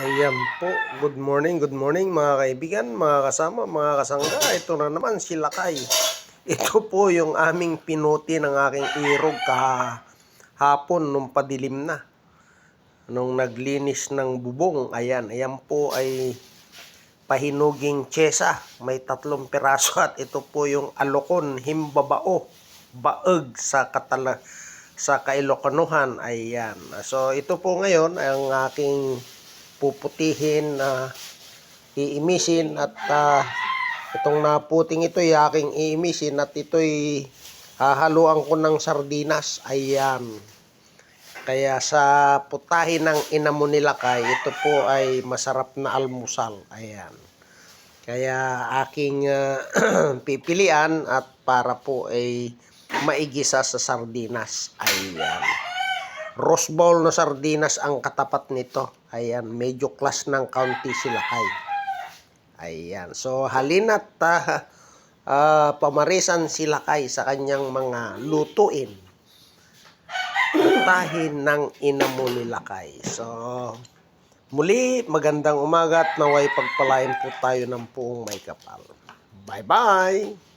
Ayan po, good morning mga kaibigan, mga kasama, mga kasangga. Ito na naman si Lakay. Ito po yung aming pinuti ng aking irog kahapon nung padilim na. Nung naglinis ng bubong, ayan po ay pahinuging tiyesa. May 3 piraso at ito po yung alokon, himbabao, baeg sa Kailokanuhan. Ayan. So ito po ngayon ang aking puputihin na iimisin at itong naputing ito ay aking iimisin at ito'y hahaluan ko ng sardinas. Ayan. Kaya sa putahin ng ina mo ni Lakay, ito po ay masarap na almusal. Ayan. Kaya aking pipilian at para po ay maigisa sa sardinas. Ayan. Roast ball na sardinas ang katapat nito. Ayan, medyo class ng kaunti si Lakay. Ayan, so halina't pamarisan si Lakay sa kanyang mga lutuin. Putahin ng ina mo ni Lakay. So, muli, magandang umaga at naway pagpalain po tayo ng puong may kapal. Bye-bye!